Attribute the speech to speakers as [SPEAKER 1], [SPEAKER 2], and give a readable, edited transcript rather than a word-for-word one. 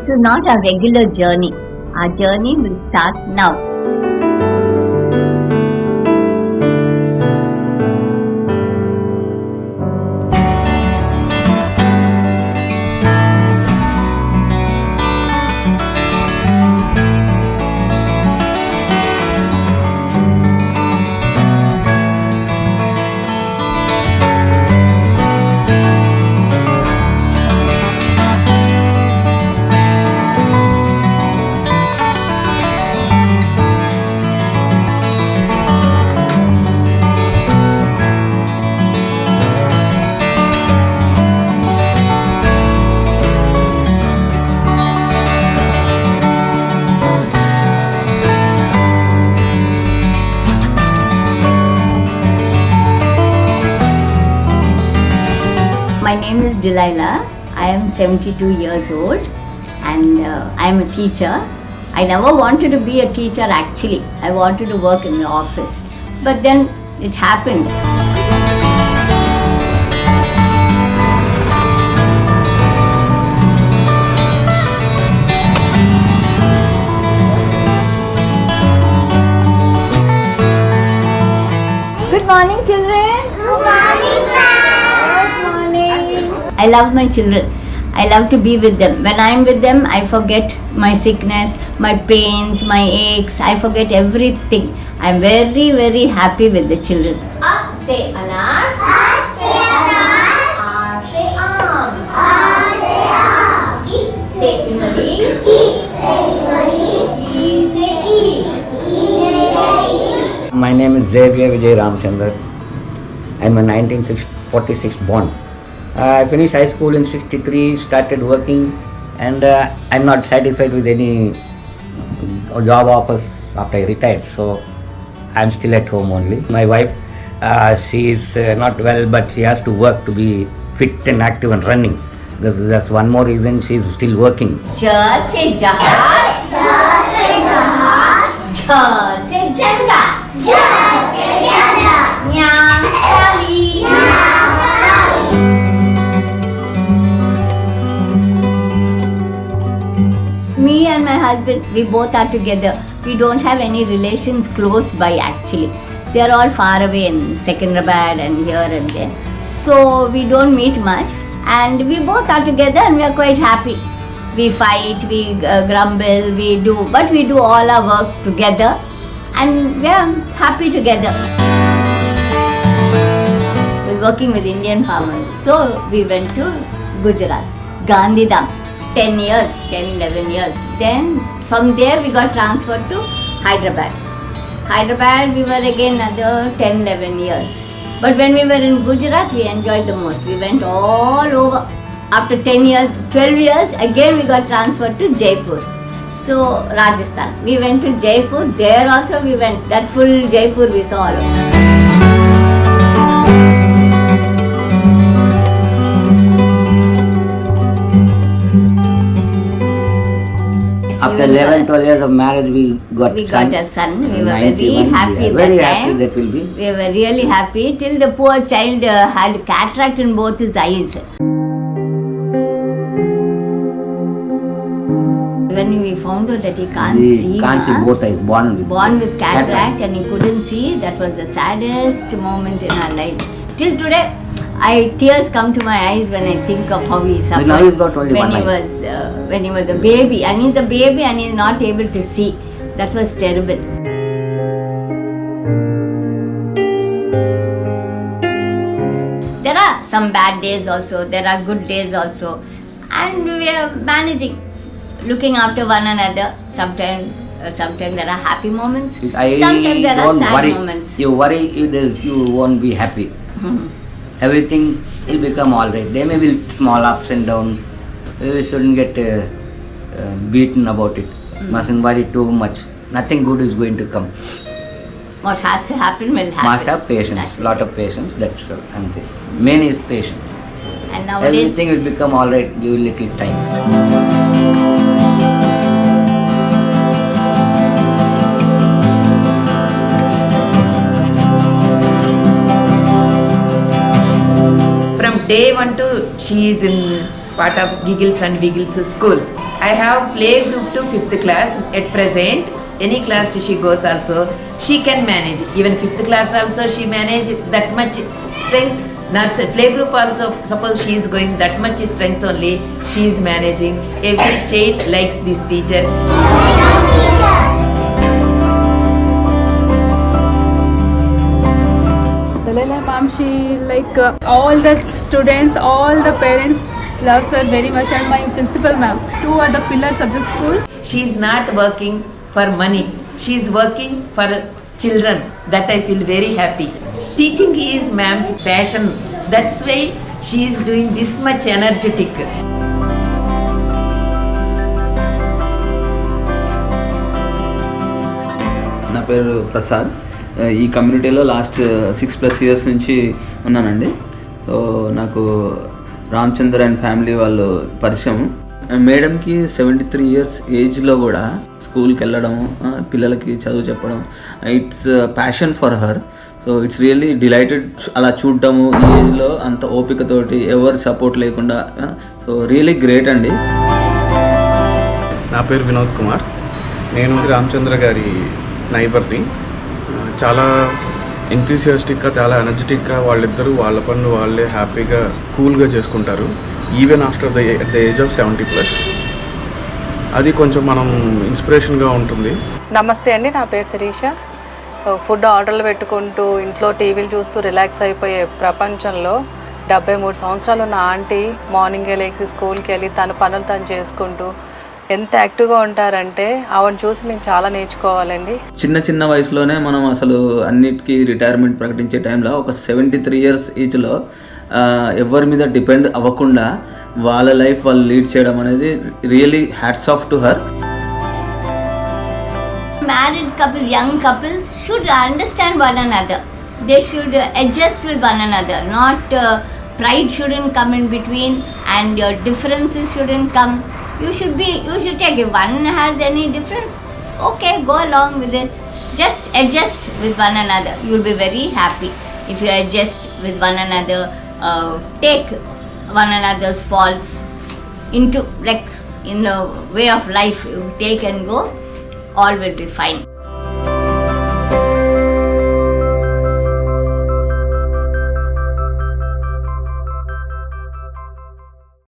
[SPEAKER 1] This is not a regular journey. Our journey will start now. My name is Delilah. I am 72 years old and I am a teacher. I never wanted to be a teacher actually. I wanted to work in the office. But then it happened. Good morning, children.
[SPEAKER 2] Good morning,
[SPEAKER 1] I love my children. I love to be with them. When I am with them, I forget my sickness, my pains, my aches. I forget everything. I am very, very happy with the children. Say anar.
[SPEAKER 2] say anar.
[SPEAKER 1] Say am.
[SPEAKER 2] say am.
[SPEAKER 1] Say imali.
[SPEAKER 2] say imali.
[SPEAKER 1] Say e.
[SPEAKER 3] My name is Xavier Vijay Ramchandra. I am a 1946 born. I finished high school in 63, started working, and I'm not satisfied with any job offers after I retired, so I'm still at home only. My wife, she is not well, but she has to work to be fit and active and running. That's one more reason she is still working.
[SPEAKER 1] Ja se jahaz.
[SPEAKER 2] say jahaz.
[SPEAKER 1] Ja se janda.
[SPEAKER 2] say janda.
[SPEAKER 1] Nyam kali. Me and my husband, we both are together. We don't have any relations close by actually. They are all far away in Secunderabad and here and there. So we don't meet much and we both are together and we are quite happy. We fight, we grumble, but we do all our work together and we are happy together. We're working with Indian farmers. So we went to Gujarat, Gandhidham. 10 years, 11 years. Then from there we got transferred to Hyderabad. Hyderabad we were again another 10, 11 years. But when we were in Gujarat, we enjoyed the most. We went all over. After 10 years, 12 years, again we got transferred to Jaipur. So Rajasthan. We went to Jaipur. There also we went. That full Jaipur we saw all over.
[SPEAKER 3] After 11, 12 years of marriage, we got
[SPEAKER 1] a son. We were very
[SPEAKER 3] 91,
[SPEAKER 1] happy
[SPEAKER 3] very
[SPEAKER 1] that
[SPEAKER 3] happy
[SPEAKER 1] time.
[SPEAKER 3] that will be.
[SPEAKER 1] We were really happy till the poor child had cataract in both his eyes. When we found out that he can't see,
[SPEAKER 3] Can't see both eyes,
[SPEAKER 1] born with cataract and he couldn't see, that was the saddest moment in our life. Till today, tears come to my eyes when I think of how he suffered
[SPEAKER 3] now he's got only
[SPEAKER 1] when
[SPEAKER 3] one
[SPEAKER 1] he
[SPEAKER 3] eye.
[SPEAKER 1] was when he was a baby, and he's a baby and he's not able to see. That was terrible. There are some bad days also, there are good days also, and we are managing, looking after one another. Sometimes there are happy moments, sometimes there are sad
[SPEAKER 3] worry.
[SPEAKER 1] moments.
[SPEAKER 3] You worry, you won't be happy. Everything will become alright. There may be small ups and downs. We shouldn't get beaten about it. Mustn't worry too much. Nothing good is going to come.
[SPEAKER 1] What has to happen will happen.
[SPEAKER 3] Must have patience,
[SPEAKER 1] That's
[SPEAKER 3] lot
[SPEAKER 1] it.
[SPEAKER 3] of patience. That's all. And the main is patience.
[SPEAKER 1] And nowadays,
[SPEAKER 3] Everything will become alright. Give a little time.
[SPEAKER 4] Day one to she is in part of Giggles and Wiggles school. I have play group to 5th class at present. Any class she goes also, she can manage. Even 5th class also she manage that much strength. Nursery play group also, suppose she is going that much strength only, she is managing. Every child likes this teacher.
[SPEAKER 5] Dalila ma'am, she all the students, all the parents loves her very much, and my principal ma'am. Two are the pillars of the school.
[SPEAKER 4] She is not working for money. She is working for children. That I feel very happy. Teaching is ma'am's passion. That's why she is doing this much energetic.
[SPEAKER 6] నా పేరు ప్రసాద్. ఈ కమ్యూనిటీలో last 6+ years నుంచి ఉన్నానండి. So నాకు Ramachandra and family వాళ్ళు పరిచయం. మేడంకి 73 ఇయర్స్ ఏజ్లో కూడా స్కూల్కి వెళ్ళడం, పిల్లలకి చదువు చెప్పడం, it's passion for her. So it's really delighted అలా చూడటము ఈ ఏజ్లో అంత ఓపికతోటి, ఎవరి సపోర్ట్ లేకుండా. సో రియల్లీ గ్రేట్ అండి.
[SPEAKER 7] నా పేరు వినోద్ కుమార్. నేను రామచంద్ర గారి నైబర్ని. చాలా ఎంతూసియాస్టిక్గా, చాలా ఎనర్జెటిక్గా వాళ్ళిద్దరూ వాళ్ళ పనులు వాళ్ళే హ్యాపీగా కూల్గా చేసుకుంటారు, even after the age of 70+. అది కొంచెం మనం ఇన్స్పిరేషన్గా ఉంటుంది.
[SPEAKER 8] నమస్తే అండి, నా పేరు శిరీష. ఫుడ్ ఆర్డర్లు పెట్టుకుంటూ ఇంట్లో టీవీలు చూస్తూ రిలాక్స్ అయిపోయే ప్రపంచంలో 73 సంవత్సరాలు ఉన్న ఆంటీ మార్నింగే లేచి స్కూల్కి వెళ్ళి తన పనులు తను చేసుకుంటూ ఎంత యాక్టివ్గా ఉంటారంటే ఆవిడని చూసి మేము చాలా నేర్చుకోవాలండి.
[SPEAKER 6] చిన్న వయసులోనే మనం అసలు అన్నిటికీ రిటైర్మెంట్ ప్రకటించే టైంలో ఒక 73 ఇయర్స్ ఏజ్లో ఎవరి మీద డిపెండ్ అవ్వకుండా వాళ్ళ లైఫ్ వాళ్ళు లీడ్ చేయడం అనేది really hats off to her.
[SPEAKER 1] Married couples, young couples should understand one another. They should adjust with one another. Not pride shouldn't come in between, and your differences shouldn't come. You should take, if one has any difference, okay, go along with it. Just adjust with one another. You'll be very happy if you adjust with one another. Take one another's faults into, like in the way of life, you take and go, all will be fine.